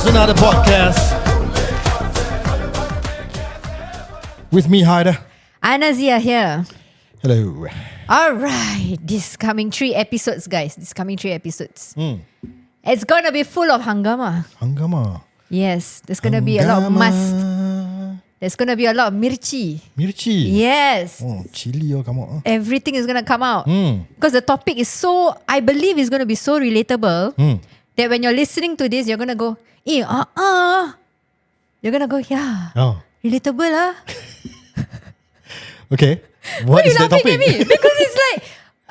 JustAnaDer podcast with me, Haida. Anazia here. Hello. Alright, this coming 3 episodes, guys. It's gonna be full of hangama. Hungama. Yes, there's gonna be a lot of must. There's gonna be a lot of mirchi. Mirchi. Yes. Oh, chili come out. Everything is gonna come out. Because the topic is I believe it's gonna be so relatable that when you're listening to this, you're gonna go, you're gonna go, yeah, relatable lah. Okay. What is the topic? At me? Because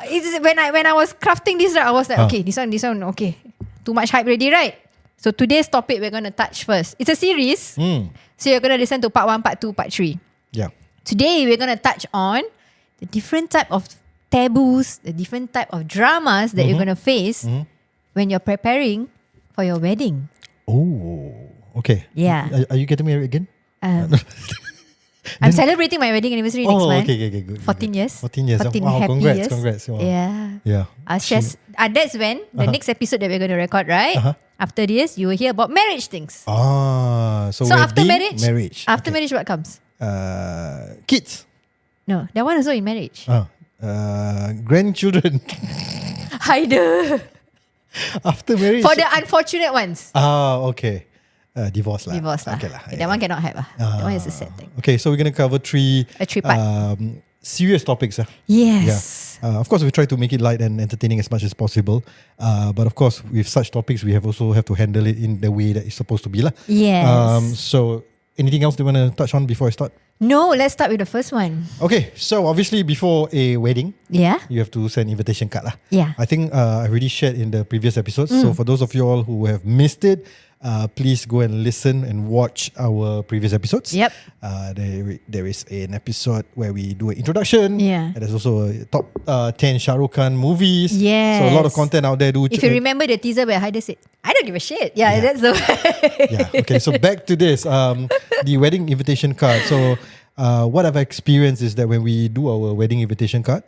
it's when I was crafting this, right, I was like, okay, this one, okay. Too much hype already, right? So today's topic we're going to touch first. It's a series. So you're going to listen to part 1, part 2, part 3. Yeah. Today we're going to touch on the different type of taboos, the different type of dramas that you're going to face when you're preparing for your wedding. Oh, okay. Yeah. Are you getting married again? I'm celebrating my wedding anniversary next month. Okay, good. 14 years. 14 years. 14 wow, happy congrats, years. Congrats. Wow. Yeah. That's when the next episode that we're going to record, right? After this, you will hear about marriage things. So So after wedding, marriage. After marriage, what comes? Kids. No, that one also in marriage. Grandchildren. Haida. After marriage. For the unfortunate ones. Okay. Divorce lah. Okay lah. That one cannot have. That one is a sad thing. Okay, so we're going to cover 3 part. serious topics. Yes. Yeah. Of course, we try to make it light and entertaining as much as possible. But of course, with such topics, we also have to handle it in the way that it's supposed to be. Yes. So, anything else you want to touch on before I start? No, let's start with the first one. Okay, so obviously before a wedding, you have to send invitation card. Yeah. I think I already shared in the previous episodes. So for those of you all who have missed it, please go and listen and watch our previous episodes. Yep. There is an episode where we do an introduction. Yeah. And there's also a top 10 Shah Rukh Khan movies. Yes. So a lot of content out there. If you remember the teaser where Haida said, I don't give a shit. Yeah. That's the way. Yeah. Okay, so back to this. The wedding invitation card. So what I've experienced is that when we do our wedding invitation card,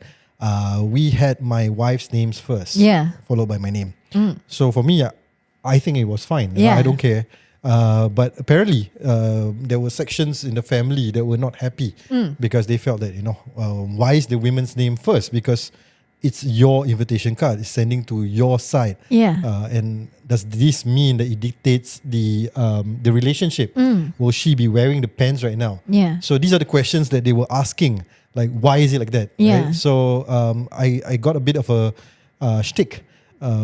we had my wife's names first. Yeah. Followed by my name. So for me, I think it was fine. Yeah. I don't care. But apparently, there were sections in the family that were not happy because they felt that, why is the women's name first? Because it's your invitation card. It's sending to your side. Yeah. And does this mean that it dictates the relationship? Will she be wearing the pants right now? Yeah. So these are the questions that they were asking. Like, why is it like that? Yeah. Right? So I got a bit of a shtick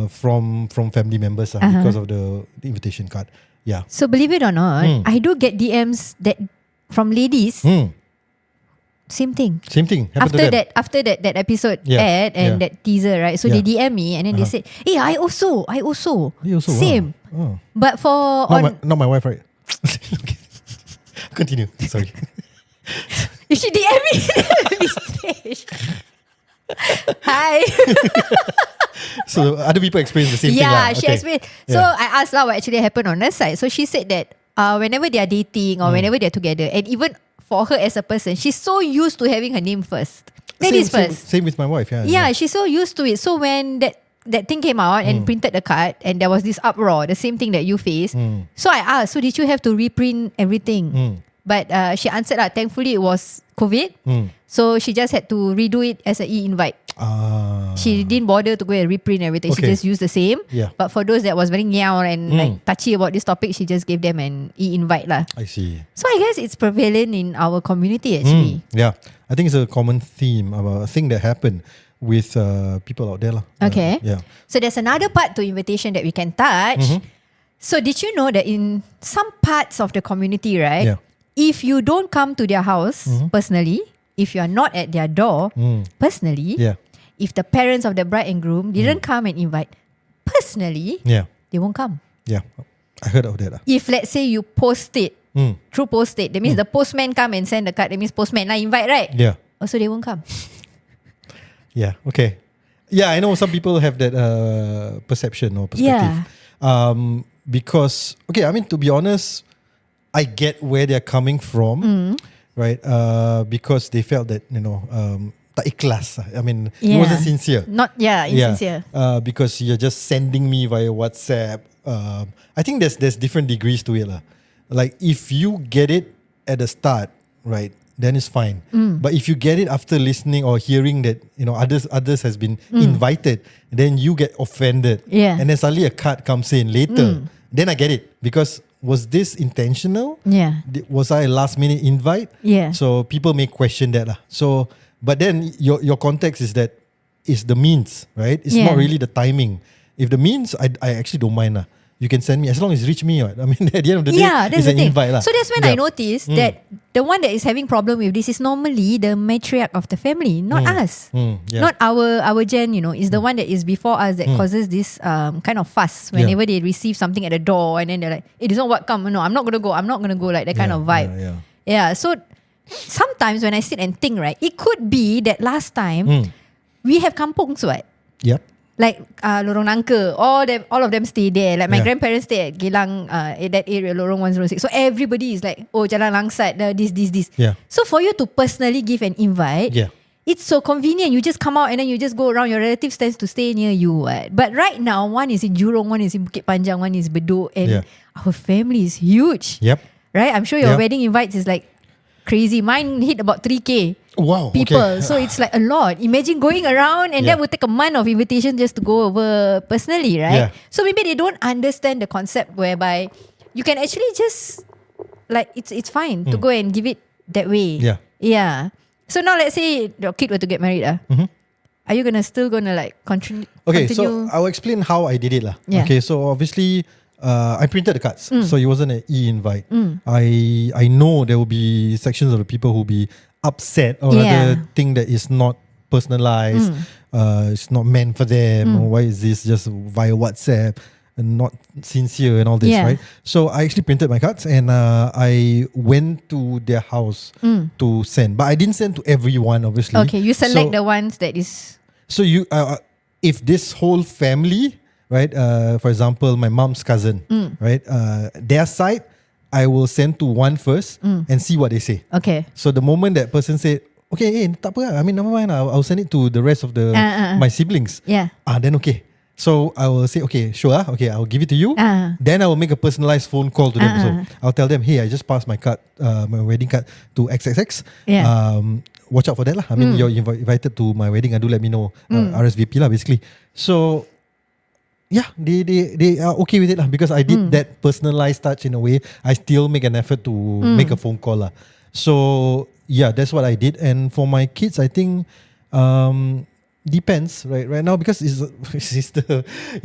from family members because of the invitation card. Yeah. So believe it or not, I do get DMs that from ladies. Same thing. After that episode aired and that teaser, right? So they DM me and then they said, "Hey, I also same." Wow. But for not my wife, right? Continue. Sorry. if she DM me, it'll be strange. Hi. So other people experience the same thing. Yeah, she explained. So I asked her what actually happened on her side. So she said that whenever they are dating or whenever they are together, and even for her as a person, she's so used to having her name first. Ladies first. Same with my wife. Yeah, she's so used to it. So when that thing came out and printed the card and there was this uproar, the same thing that you faced. So I asked, so did you have to reprint everything? But she answered that thankfully it was COVID. So she just had to redo it as an e-invite. She didn't bother to go and reprint everything. She just used the same. Yeah. But for those that was very meow and like touchy about this topic, she just gave them an e-invite lah. I see. So I guess it's prevalent in our community actually. Yeah. I think it's a common theme, a thing that happened with people out there lah. Okay. Yeah. So there's another part to invitation that we can touch. So did you know that in some parts of the community, right? If you don't come to their house personally, if you are not at their door personally, if the parents of the bride and groom didn't come and invite personally, they won't come. Yeah, I heard of that. If let's say you post it through post it, that means the postman come and send the card. That means postman lah invite, right? Yeah. Also they won't come. Yeah. Okay. Yeah, I know some people have that perception or perspective. Because I mean, to be honest, I get where they're coming from, right? Because they felt that tak ikhlas. I mean, it wasn't sincere. Insincere. Because you're just sending me via WhatsApp I think there's different degrees to it lah. Like if you get it at the start, right, then it's fine. But if you get it after listening or hearing that others has been invited, then you get offended. Yeah. And then suddenly a card comes in later. Then I get it, because was this intentional? Yeah. Was I a last minute invite? Yeah. So people may question that lah. So, but then your context is that it's the means, right? It's not really the timing. If the means, I actually don't mind lah. You can send me as long as it reach me. Right? I mean, at the end of the day, that's it's the an thing. invite lah. So that's when I noticed that the one that is having problem with this is normally the matriarch of the family, not us, not our gen. Is the one that is before us that causes this kind of fuss whenever they receive something at the door, and then they're like, "It isn't what come. No, I'm not gonna go. I'm not gonna go." Like that kind of vibe. Yeah. So sometimes when I sit and think, right, it could be that last time we have kampungs, right? Yep. Like Lorong Nangka, all of them stay there. Like my grandparents stay at Geylang, at that area, Lorong 106. So everybody is like, oh, Jalan Langsat, this. Yeah. So for you to personally give an invite, it's so convenient. You just come out and then you just go around. Your relatives tends to stay near you. But right now, one is in Jurong, one is in Bukit Panjang, one is Bedok, and our family is huge. Yep. Right? I'm sure your wedding invites is like crazy. Mine hit about 3K. Wow, people. okay. So it's like a lot. Imagine going around and that would take a month of invitation just to go over personally, right? So maybe they don't understand the concept whereby you can actually just like it's fine to go and give it that way. Yeah. So now let's say your kid were to get married. Are you still gonna like continue? Okay, so I'll explain how I did it lah. Yeah. Okay, so obviously I printed the cards, so it wasn't an e-invite. I know there will be sections of the people who will be upset or rather think that it's not personalized, it's not meant for them, or why is this just via WhatsApp and not sincere and all this, right? So I actually printed my cards and I went to their house to send, but I didn't send to everyone, obviously. Okay, you select the ones that is. So you, if this whole family, right, for example, my mom's cousin, right, their side, I will send to one first and see what they say. Okay. So the moment that person said, okay, tak apa, I mean, never mind, I'll send it to the rest of the my siblings. Then okay. So I will say, okay, sure, okay, I'll give it to you. Then I will make a personalized phone call to them. So I'll tell them, hey, I just passed my card, my wedding card to XXX. Watch out for that lah. I mean, you're invited to my wedding. Do let me know, RSVP lah, basically. So yeah, they are okay with it lah, because I did that personalized touch in a way. I still make an effort to make a phone call lah. So yeah, that's what I did. And for my kids, I think depends right now, because it's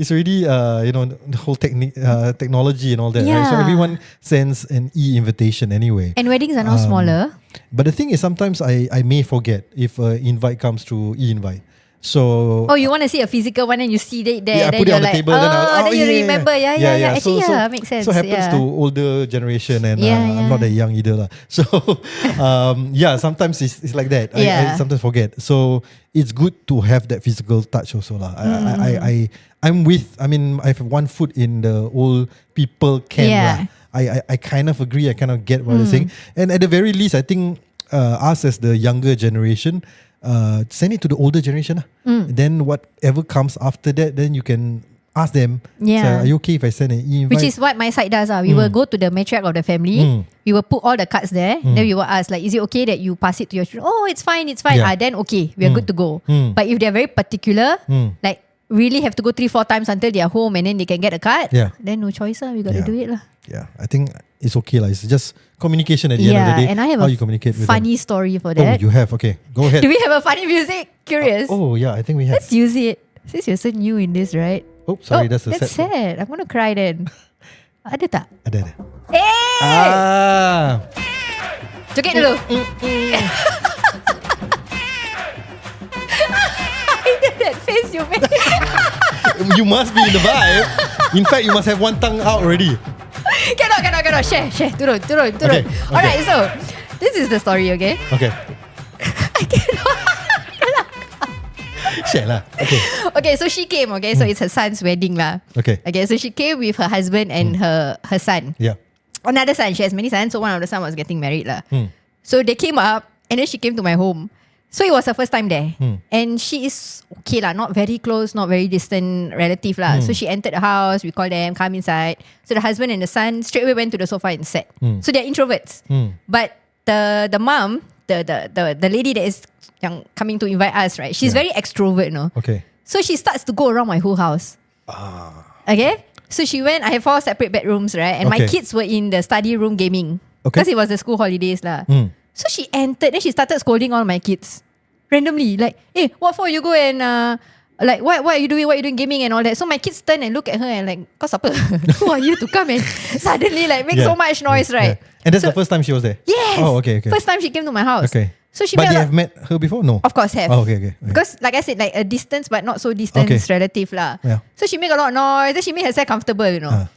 already the whole technology and all that. Right? So everyone sends an e-invitation anyway. And weddings are now smaller. But the thing is, sometimes I may forget if an invite comes through e-invite. So you want to see a physical one and you see it there, I then put it you're on the like, table, then you remember. Actually, so makes sense. So happens to older generation, and I'm not that young either lah. So sometimes it's like that. I sometimes forget. So it's good to have that physical touch also lah. I have one foot in the old people camp lah. I kind of agree. I kind of get what they're saying. And at the very least, I think us as the younger generation, send it to the older generation. Then whatever comes after that, then you can ask them, say, are you okay if I send an e-invite? Which is what my side does. We will go to the matriarch of the family. We will put all the cards there. Then we will ask, like, is it okay that you pass it to your children? Oh, it's fine. Then okay, we are good to go. But if they're very particular, like really have to go 3-4 times until they're home and then they can get a card, then no choice we got to do it lah. Yeah, I think it's okay lah. It's just communication at the end of the day. And I have how you communicate with funny them. story for that. Oh, you have? Okay, go ahead. Do we have a funny music? Curious. Yeah, I think we have. Let's use it. Since you're so new in this, right? Oh, sorry, that's a that's sad. sad. I'm gonna cry then. Ada tak? Ada. Hey! Joget dulu. I did that face you made. You must be in the vibe. In fact, you must have one tongue out already. Cannot. Share. Turun. Okay. Alright, so this is the story, okay? Okay. I cannot. Share lah. Okay. Okay, so she came, okay? So it's her son's wedding lah. Okay. Okay, so she came with her husband and her son. Yeah. Another son, she has many sons, so one of the son was getting married lah. So they came up and then she came to my home. So it was her first time there. And she is okay lah, not very close, not very distant relative lah. So she entered the house, we called them, come inside. So the husband and the son straight away went to the sofa and sat. So they're introverts. But the mom, the lady that is coming to invite us, right? She's very extrovert, no? Okay. So she starts to go around my whole house. Okay? So she went, I have 4 separate bedrooms, right? And my kids were in the study room gaming. Because it was the school holidays lah. So she entered, then she started scolding all my kids. Randomly, like, hey, what for you go and like what are you doing? What are you doing gaming and all that? So my kids turn and look at her and like, kau siapa? Who are you to come and suddenly like make so much noise, right? And that's the first time she was there? Yes. Oh, okay. First time she came to my house. Okay. So she But you have met her before? No. Of course have. Oh, okay. Because like I said, like a distance but not so distance relative lah. Yeah. So she make a lot of noise. Then she made herself comfortable, you know.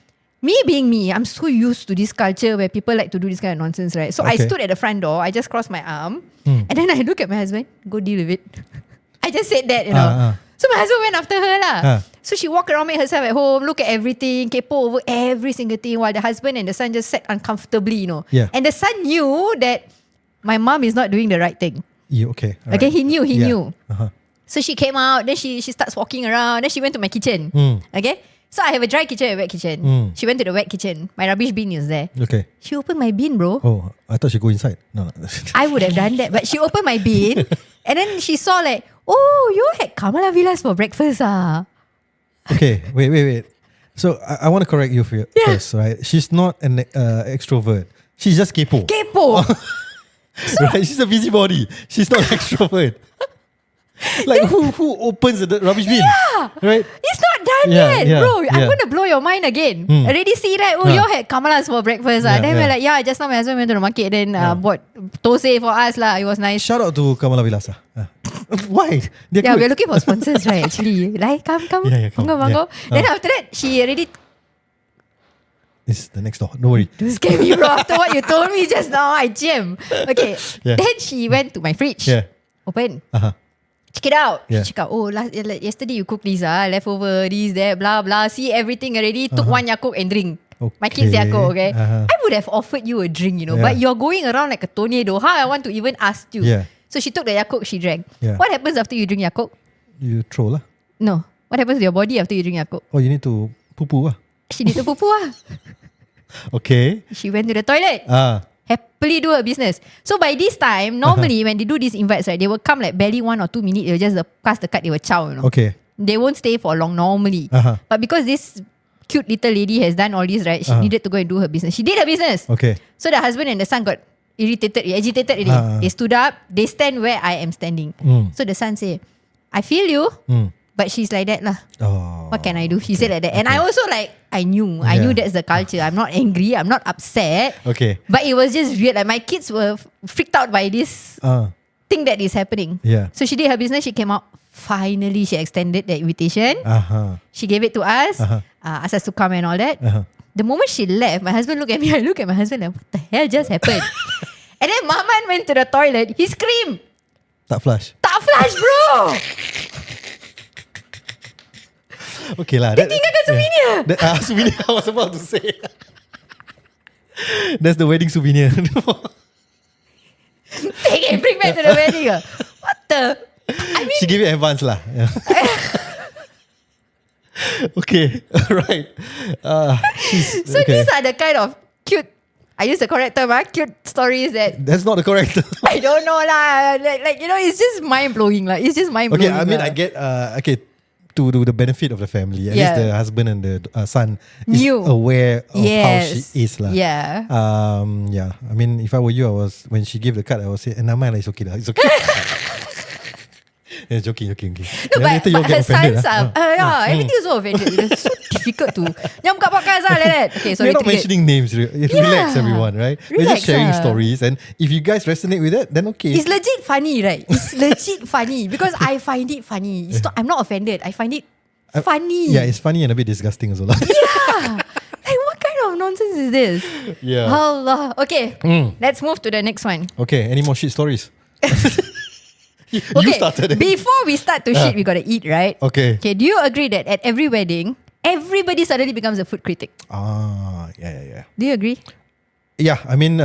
Me being me, I'm so used to this culture where people like to do this kind of nonsense, right? So I stood at the front door. I just crossed my arm. And then I look at my husband. Go deal with it. I just said that, you know. So my husband went after her lah. So she walked around, made herself at home, look at everything, kepo over every single thing, while the husband and the son just sat uncomfortably, you know. And the son knew that my mom is not doing the right thing. Okay. Okay, he knew. So she came out, then she starts walking around, then she went to my kitchen. Okay. So I have a dry kitchen and a wet kitchen. She went to the wet kitchen. My rubbish bin is there. Okay. She opened my bin, bro. Oh, I thought she go inside. No. I would have done that. But she opened my bin and then she saw like, oh, you had Kamala Villas for breakfast ah. Okay, wait. So I want to correct you first, right? She's not an extrovert. She's just kepo. Kepo. Right? She's a busybody. She's not an extrovert. Like who opens the rubbish bin? Right? It's not done yet, bro. I'm going to blow your mind again. Already see that? Oh, you all had Kamalas for breakfast. Then we're like, just now my husband went to the market then bought thosai for us lah. It was nice. Shout out to Kamala Villas. Why? We're looking for sponsors, right? Actually, like come. Mango. Then after that, she already. It's the next door. Don't worry. Don't scare me, bro. After what you told me just now, I jam. Okay. Then she went to my fridge. Open. Check it out. She check out. Oh, yesterday you cooked this leftover, this, that, blah, blah. See everything already. Took one Yakult and drink. My kids Yakult, okay? I would have offered you a drink, you know. But you're going around like a tornado. How I want to even ask you? So she took the Yakult, she drank. What happens after you drink Yakult? You throw lah. No. What happens to your body after you drink Yakult? Oh, you need to poo-poo lah. She need to poo-poo lah. Okay. She went to the toilet. Happily do her business. So by this time, normally when they do these invites, right, they will come like barely 1 or 2 minutes. They will just pass the card, they will chow, you know. Okay. They won't stay for long normally. But because this cute little lady has done all this, right, she needed to go and do her business. She did her business. Okay. So the husband and the son got agitated already. They stood up. They stand where I am standing. So the son said, I feel you. But she's like that lah. What can I do? She said like that. And I also like, I knew that's the culture. I'm not angry. I'm not upset. Okay. But it was just weird. Like my kids were freaked out by this thing that is happening. So she did her business. She came out. Finally, she extended the invitation. She gave it to us. Asked us to come and all that. The moment she left, my husband looked at me. I look at my husband like, what the hell just happened? And then Maman went to the toilet. He screamed. Tak flush, bro. Okay lah. Dia tinggalkan souvenir. Souvenir I was about to say. That's the wedding souvenir. Take and bring back to the wedding. What the? I mean, she gave it advance lah. Okay, right. So these are the kind of cute, I use the correct term, cute stories That's not the correct term. I don't know lah. Like you know, it's just mind blowing lah. It's just mind blowing. Okay, I mean, I get to do the benefit of the family. At least the husband and the son is aware of how she is lah. I mean, if I were you, when she gave the card, I would say, "Nama lah, it's okay lah, it's okay." Joking. No, but her sons are everything is so offended. It's so difficult to buka podcast lah like that. Okay, sorry. We're not mentioning names. Relax, everyone, right? We're just sharing stories, and if you guys resonate with that, then okay. It's legit funny, right? It's legit funny because I find it funny. I'm not offended. I find it funny. Yeah, it's funny and a bit disgusting as well. Like what kind of nonsense is this? Allah. Okay, let's move to the next one. Okay, any more shit stories? You started it. Before we start to shit, we gotta eat, right? Okay. Do you agree that at every wedding, everybody suddenly becomes a food critic? Yeah. Do you agree? Yeah, I mean,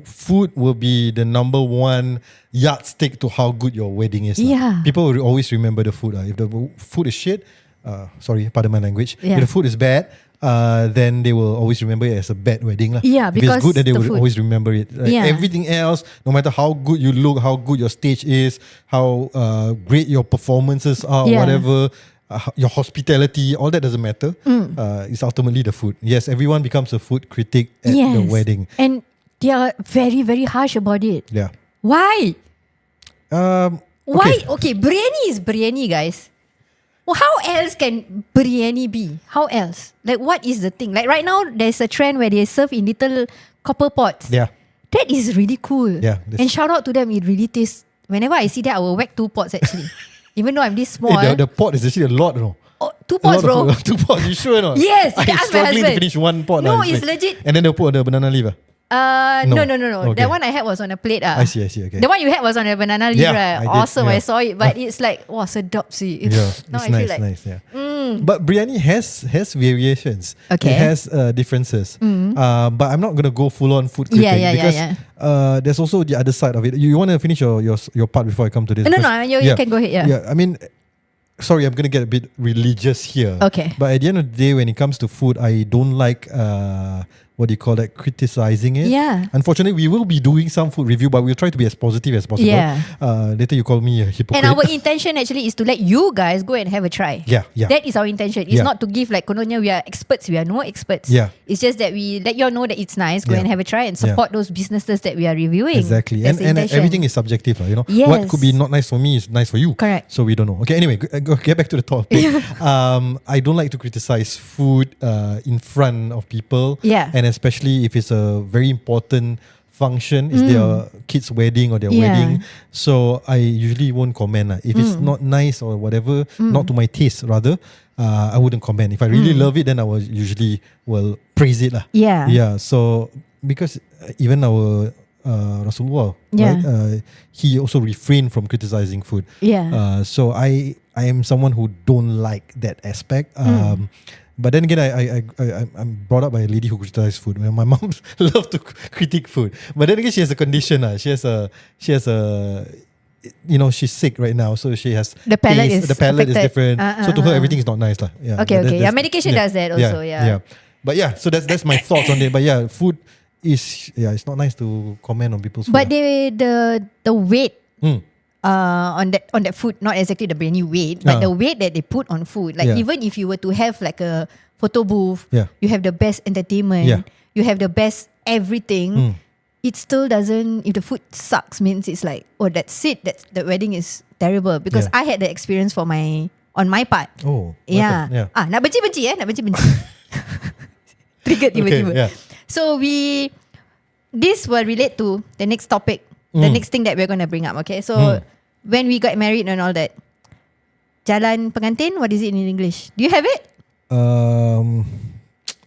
food will be the number one yardstick to how good your wedding is. Yeah. People will always remember the food. If the food is shit, sorry, pardon my language. Yeah. If the food is bad, then they will always remember it as a bad wedding. Yeah, if it's because good, then they the will food. always remember it. Yeah. Everything else, no matter how good you look, how good your stage is, how great your performances are, Yeah. whatever, your hospitality, all that doesn't matter. It's ultimately the food. Yes, everyone becomes a food critic at the wedding. And they are very, very harsh about it. Yeah. Why? Okay. Why? Okay, biryani is biryani, guys. Well, how else can biryani be? How else? Like, what is the thing? Like, right now, there's a trend where they serve in little copper pots. Yeah. That is really cool. Yeah, And shout out to them, it really tastes. Whenever I see that, I will whack 2 pots actually. Even though I'm this small. Hey, the pot is actually a lot, no? Oh, 2 pots, bro. 2 pots, you sure or not? Yes, you I'm can ask my struggling to husband. finish 1 pot. No, lah, it's like- legit. And then they'll put the banana leaf. No. No. Okay. That one I had was on a plate. I see, okay. The one you had was on a banana leaf, Yeah, right? I did, Awesome, yeah. I saw it. But it's like, wow, sedap sih. Yeah, Now it's I feel like, nice, yeah. But biryani has variations. Okay. It has differences. But I'm not gonna go full on food critic because there's also the other side of it. You want to finish your part before I come to this? No, Because- you can go ahead, yeah. Yeah, I mean, sorry, I'm gonna get a bit religious here. Okay. But at the end of the day, when it comes to food, I don't like what do you call that, criticizing it. Yeah. Unfortunately, we will be doing some food review, but we'll try to be as positive as possible. Yeah. Later you call me a hypocrite. And our intention actually is to let you guys go and have a try. Yeah. That is our intention. It's Yeah. not to give like kononnya we are experts. We are no experts. Yeah. It's just that we let you all know that it's nice. Go Yeah. and have a try and support those businesses that we are reviewing. Exactly. That's the And intention. everything is subjective. What Yes. could be not nice for me is nice for you. Correct. So we don't know. Okay, anyway, get back to the topic. I don't like to criticize food in front of people. Yeah. And especially if it's a very important function, it's their kid's wedding or their wedding. So I usually won't comment. If it's not nice or whatever, not to my taste rather, I wouldn't comment. If I really love it, then I will usually praise it. Yeah. Yeah. So because even our Rasulullah, right? He also refrained from criticizing food. Yeah. So I am someone who don't like that aspect. But then again, I'm brought up by a lady who criticizes food. My mom loves to critique food. But then again, she has a condition. She has a she's sick right now, so she has The palate taste. is The palate is affected. different. So to her, everything is not nice. Yeah. Okay, But okay. Yeah, medication does that also, yeah. But yeah, so that's my thoughts on it. But yeah, food is it's not nice to comment on people's food. But the weight Mm. on that food, not exactly the biryani weight, but the weight that they put on food. Like Yeah. even if you were to have like a photo booth, Yeah. you have the best entertainment, Yeah. you have the best everything. It still doesn't. If the food sucks, means it's like, oh, that's it. That's the wedding is terrible. Because Yeah. I had the experience on my part. Oh, what Yeah. happened? Yeah. Nak benci-benci nak benci-benci. Triggered tiba-tiba. Okay, yeah. So this will relate to the next topic, the next thing that we're going to bring up. Okay, so when we got married and all that, jalan pengantin, what is it in English? Do you have it?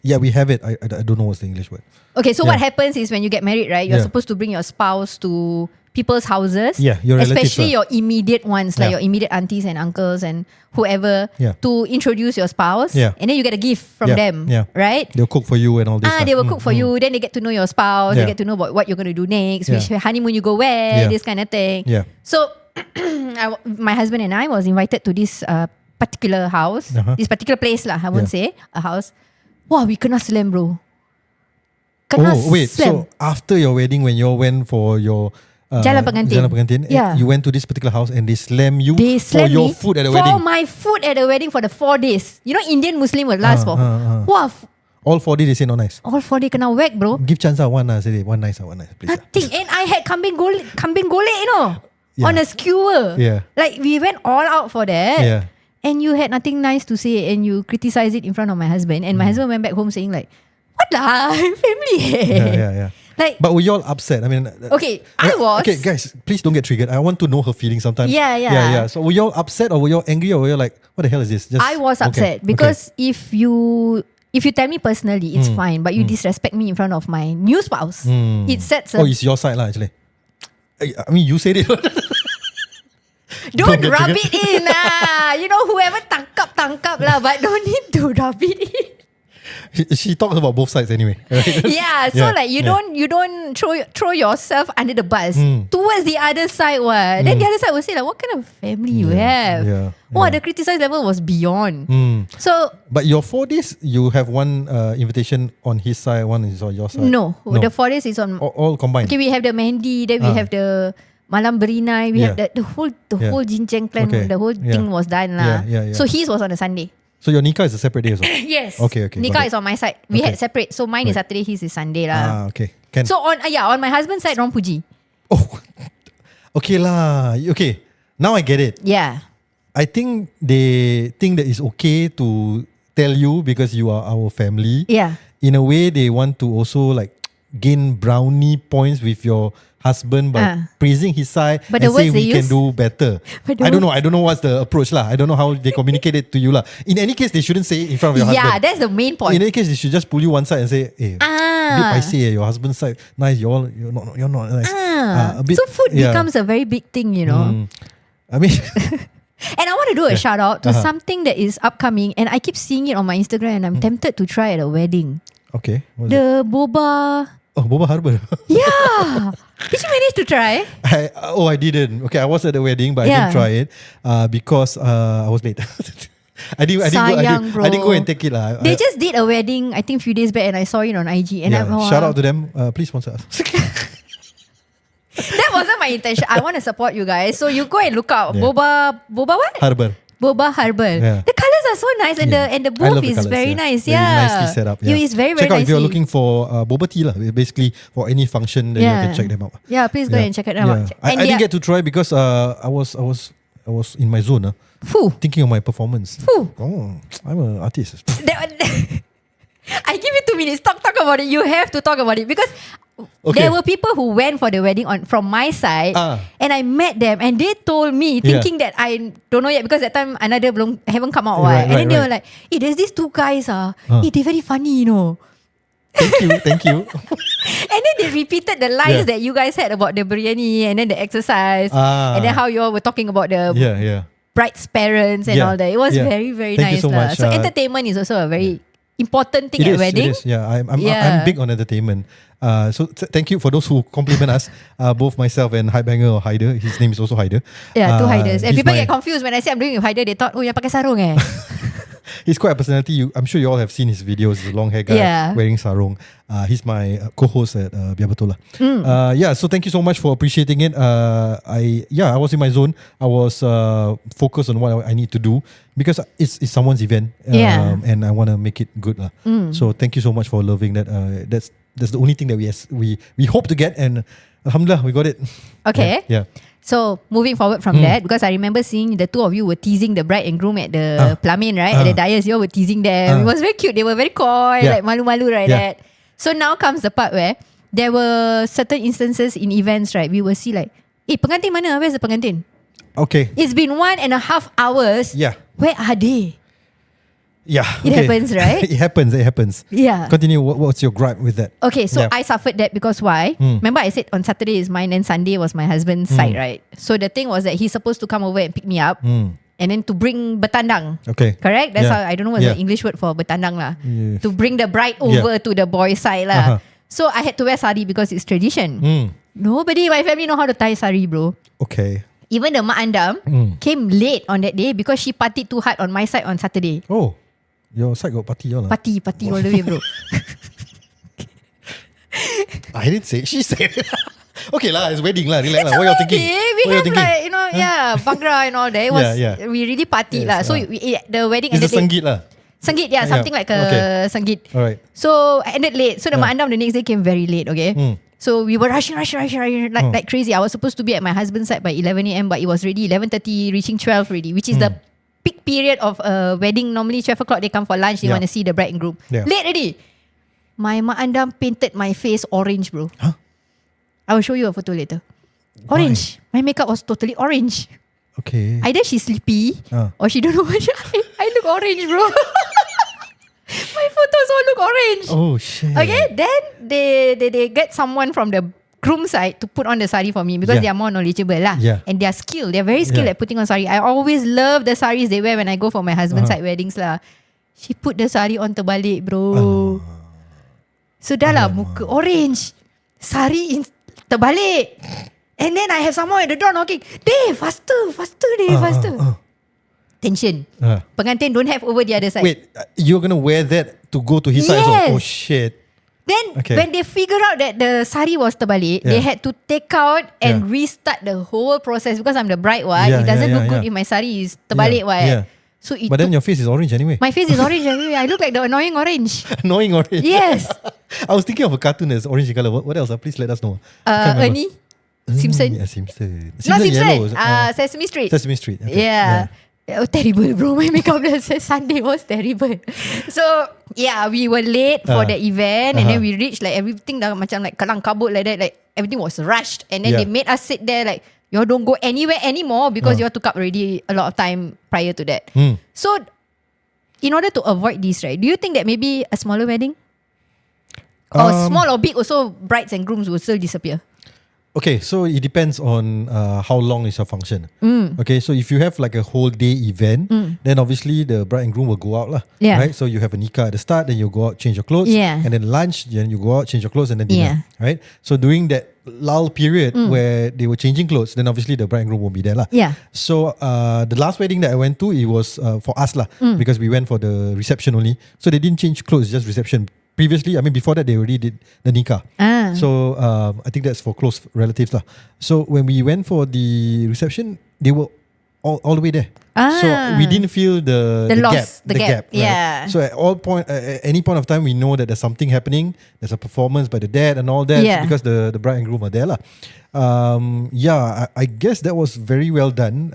Yeah, we have it. I don't know what's the English word. Okay, so Yeah. what happens is when you get married, right? You're Yeah. supposed to bring your spouse to people's houses. Yeah, your relatives, especially your immediate ones, like Yeah. your immediate aunties and uncles and whoever, Yeah. to introduce your spouse. Yeah. And then you get a gift from Yeah, them, yeah. right? They'll cook for you and all this. They will cook for you. Then they get to know your spouse. They Yeah. get to know about what you're going to do next, Yeah. which honeymoon you go where, Yeah. this kind of thing. Yeah. So my husband and I was invited to this particular house, this particular place lah. I won't say a house. Wow, we kena slam, bro. Kena Oh wait, slam. so after your wedding, when you went for your Jalan pengantin. Yeah. you went to this particular house and they slam you They for slammed your me food at the for wedding. my food at the wedding for the 4 days. You know, Indian Muslim will last for wow, All 4 days they say not nice. all 4 days kena whack, bro. Give chance one say one nice, please. Nothing. And I had kambing golek, you know, Yeah. on a skewer. Yeah. Like we went all out for that. Yeah. And you had nothing nice to say and you criticized it in front of my husband. And my husband went back home saying like, what lah? Family. Yeah. Like, But were you all upset? I mean, okay, I was. Okay, guys, please don't get triggered. I want to know her feelings sometimes. Yeah. So were you all upset or were you all angry or were you like, what the hell is this? Just, I was upset because if you tell me personally, it's fine. But you disrespect me in front of my new spouse. It sets a... Oh, it's your side lah actually. I mean, you said it. Don't get rub triggered. it in lah. You know, whoever tangkap lah. But don't need to rub it in. She talks about both sides anyway. Right? Yeah, so like you don't throw yourself under the bus towards the other side. What? Then the other side will say like, what kind of family you have? Yeah. Wow, the criticized level was beyond. So, but your 4 days, you have one invitation on his side, one is on your side. no. The 4 days is on all combined. Okay, we have the Mehendi, then we have the Malam Berinai, we have the whole Jinjeng clan, the whole thing was done lah. Yeah. So his was on a Sunday. So your nikah is a separate day as well? Yes. Okay. Nikah is on my side. We had separate. So mine is Saturday, his is Sunday lah. Okay. Can. So on my husband's side, Ron Puji. Oh, okay lah. Okay, now I get it. Yeah. I think they think that it's okay to tell you because you are our family. Yeah. In a way, they want to also like gain brownie points with your husband by praising his side But and the say words we they can use- do better. But the I don't know. I don't know what's the approach lah. I don't know how they communicate it to you lah. In any case, they shouldn't say it in front of your Yeah, husband. that's the main point. In any case, they should just pull you one side and say, "Hey, I say your husband's side nice. You're not nice." A bit, So food becomes a very big thing, you know. I mean, And I want to do a shout out to something that is upcoming, and I keep seeing it on my Instagram, and I'm tempted to try at a wedding. okay. What's The boba. Oh, Boba Harbor. Yeah. Did you manage to try? I didn't. Okay, I was at the wedding, but I didn't try it because I was late. I didn't go and take it lah. They just did a wedding, I think a few days back, and I saw it on IG. And shout out to them. Please sponsor us. That wasn't my intention. I want to support you guys. So you go and look out. Boba what? Harbor. Boba Herbal. Yeah. The colours are so nice, and the I booth love the is colours, very nice. Very nicely set up. It is very very check out nicely. if you're looking for boba tea lah. Basically for any function, then you can check them out. Yeah, please go and check it out. I didn't get to try because I was in my zone. Thinking of my performance. Oh, I'm an artist. I give you 2 minutes. Talk about it. You have to talk about it because there were people who went for the wedding from my side, and I met them, and they told me thinking that I don't know yet because that time AnaDer haven't come out, and then they were like, "Hey, there's these 2 guys, they're very funny, you know." Thank you. And then they repeated the lines that you guys had about the biryani and then the exercise, and then how you all were talking about the bride's parents and all that. It was very very Thank nice. you so much. So entertainment is also a very important thing at wedding. It is. Yeah, I'm big on entertainment. So thank you for those who compliment us. Both myself and Hypebanger or Haider. His name is also Haider. Yeah, 2 Haiders. And people get confused when I say I'm doing with Haider. They thought, oh, yang pakai sarung eh. He's quite a personality. I'm sure you all have seen his videos. He's a long hair guy wearing sarung. He's my co-host at Biar Betul lah. So thank you so much for appreciating it. I was in my zone. I was focused on what I need to do because it's someone's event, and I want to make it good lah. So thank you so much for loving that. That's the only thing that we hope to get, and alhamdulillah we got it. Okay. Yeah. So moving forward from that, because I remember seeing the 2 of you were teasing the bride and groom at the Pelamin, right? At the dais, you all were teasing them. It was very cute. They were very coy, like malu-malu, right? That. So now comes the part where there were certain instances in events, right? We will see like, pengantin mana? Where's the pengantin? Okay. It's been 1.5 hours. Yeah. Where are they? Yeah. It happens, right? It happens. Yeah. Continue. What's your gripe with that? Okay, so I suffered that because why? Remember I said on Saturday is mine and Sunday was my husband's side, right? So the thing was that he's supposed to come over and pick me up and then to bring betandang. Okay. Correct? That's how, I don't know what's the English word for betandang lah. Yes. To bring the bride over to the boy's side lah. So I had to wear sari because it's tradition. Nobody in my family know how to tie sari, bro. Okay. Even the mak andam came late on that day because she partied too hard on my side on Saturday. Oh. Your side got party all lah. Party all the way, bro. I didn't say. She said. Okay lah, it's wedding lah. Relax lah. What you're thinking? We have like bagra and all that. It was we really party lah. So the wedding it's ended a sangeet lah. Sangeet, something like a sangeet. Alright. So ended late. So the mak andam the next day came very late. Okay. So we were rushing like crazy. I was supposed to be at my husband's side by 11 a.m. but it was already 11:30, reaching 12 already, which is the peak period of a wedding. Normally 12 o'clock they come for lunch. They want to see the bride and groom. Late already. My mak andam painted my face orange, bro. Huh? I will show you a photo later. Orange. My makeup was totally orange. Okay. Either she's sleepy or she don't know what I look orange, bro. My photos all look orange. Oh shit. Okay, then they get someone from the groom side to put on the sari for me because they are more knowledgeable lah. And they are skilled. They're very skilled at putting on sari. I always love the saris they wear when I go for my husband's side weddings lah. She put the sari on terbalik, bro. So dah lah muka orange, sari terbalik. And then I have someone at the door knocking. Dave, faster, Dave, faster. Tension. Pengantin don't have over the other side. Wait, you're gonna wear that to go to his side? Yes. Oh shit. Then when they figure out that the sari was terbalik, they had to take out and restart the whole process because I'm the bride. It doesn't look good if my sari is terbalik. So but then your face is orange anyway. My face is orange anyway. I look like the annoying orange. Annoying orange. Yes. I was thinking of a cartoon that's orange in color. What else? Please let us know. Ernie. Simpson. Yeah, Simpson. Not Simpson. Yellow. Sesame Street. Sesame Street. Okay. Yeah. Oh, terrible, bro. My makeup Sunday was terrible. So yeah, we were late for the event, and then we reached like everything dah macam like kalang kabut like that. Like everything was rushed, and then they made us sit there like, you all don't go anywhere anymore because you all took up already a lot of time prior to that. So in order to avoid this, right, do you think that maybe a smaller wedding, or small or big, also brides and grooms will still disappear? Okay, so it depends on how long is your function. Okay, so if you have like a whole day event, then obviously the bride and groom will go out lah. Right? So you have a nikah at the start, then you go out, change your clothes, and then lunch, then you go out, change your clothes, and then dinner. Right? So during that lull period where they were changing clothes, then obviously the bride and groom won't be there lah. So the last wedding that I went to, it was for us lah, because we went for the reception only. So they didn't change clothes, just reception. Previously, I mean before that, they already did the nikah. So I think that's for close relatives lah. So when we went for the reception, they were all the way there. So we didn't feel the gap. Right? So at any point of time, we know that there's something happening. There's a performance by the dad and all that because the bride and groom are there lah. I guess that was very well done.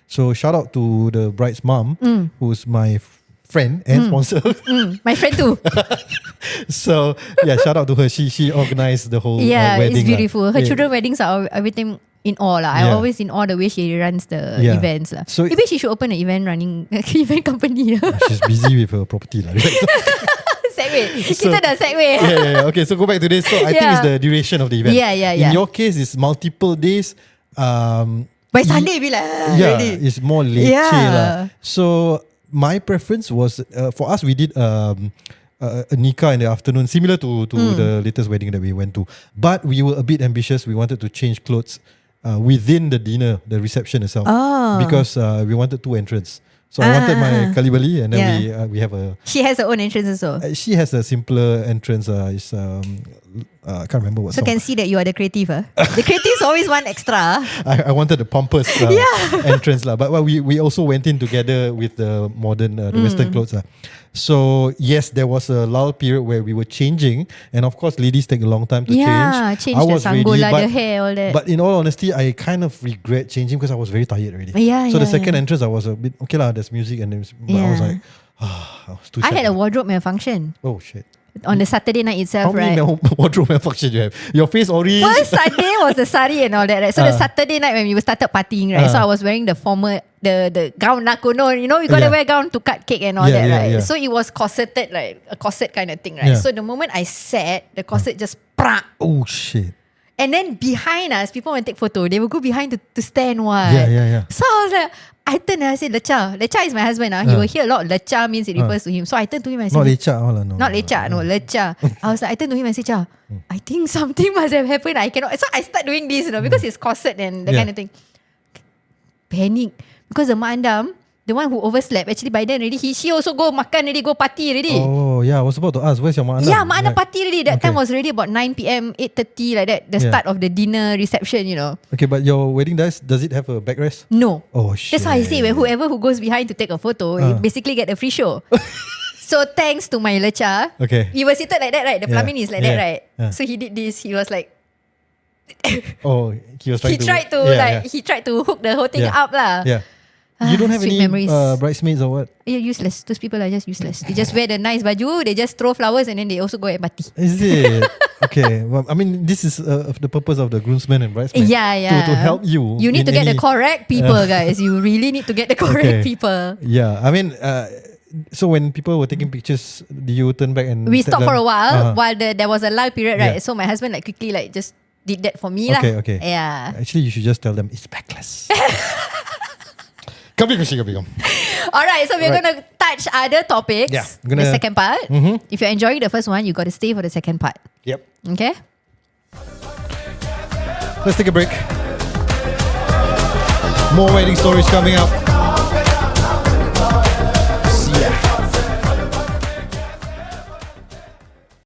So shout out to the bride's mom, who's my friend and sponsor. My friend too. So yeah, shout out to her. She organized the whole wedding. It's beautiful. Her children weddings are everything in awe lah. I'm always in awe the way she runs the events lah. So maybe she should open an event company. She's busy with her property lah. Segway. Kita dah segway. Okay, so go back to this. So I think it's the duration of the event. In your case, it's multiple days. By Sunday, be like ready. It's more leceh lah. So my preference was for us, we did a nikah in the afternoon, similar to the latest wedding that we went to. But we were a bit ambitious. We wanted to change clothes within the dinner, the reception itself, because we wanted 2 entrances. So I wanted my Kalibali, and then we have a. She has her own entrance also. She has a simpler entrance. It's I can't remember what. So song. Can see that you are the creative. The creatives always want extra. I wanted the pompous entrance lah, but we also went in together with the modern, the Western clothes lah. So yes, there was a lull period where we were changing, and of course, ladies take a long time to change. Change the sangola, the hair, all that. But in all honesty, I kind of regret changing because I was very tired already. So the second entrance, I was a bit okay lah. There's music and I was like, I was too. I had a wardrobe malfunction. Oh shit. On the Saturday night itself, right? How many wardrobe malfunction you have? Your face orange. First Sunday was the sari and all that, right? So the Saturday night when we started partying, right? So I was wearing the formal, the gown nakono. You know, we gotta wear gown to cut cake and all that, right? So it was corseted, like a corset kind of thing, right? So the moment I sat, the corset just prak. Oh shit. And then behind us, people want to take photo. They will go behind to stand one. So I was like, I turned and I said, Lecha. Lecha is my husband. He will hear a lot. Lecha means it refers to him. So I turned to him and I said, not Lecha. No. Not Lecha, no, Lecha. I was like, I turned to him and said, Cha, I think something must have happened. I cannot. So I start doing this, because it's corset and that kind of thing. Panic. Because the mak andam, the one who overslept, actually by then already, she also go makan already, go party already. Oh yeah, I was about to ask, where's your mak andam? Yeah, mak andam party already. That time was already about 9 p.m, 8:30 like that. The start of the dinner reception, Okay, but your wedding does it have a backrest? No. Oh shit. That's why I say, whoever who goes behind to take a photo, you basically get a free show. So thanks to my lecha, we were seated like that, right? The plumbing is like that, right? So he did this. He was like, he tried to hook the whole thing up lah. You don't have any memories. Bridesmaids or what? Yeah, useless. Those people are just useless. They just wear the nice baju, they just throw flowers, and then they also go and party. Is it? Okay. Well, I mean, this is the purpose of the groomsmen and bridesmaids. To help you. You need to get the correct people, guys. You really need to get the correct people. Yeah. I mean, so when people were taking pictures, do you turn back and we stopped for a while there was a lull period, right? So my husband quickly just did that for me lah. Okay. Yeah. Actually, you should just tell them it's backless. Come. Alright, so we're going to touch other topics. Yeah, the second part. If you're enjoying the first one, you got to stay for the second part. Yep. Okay? Let's take a break. More wedding stories coming up.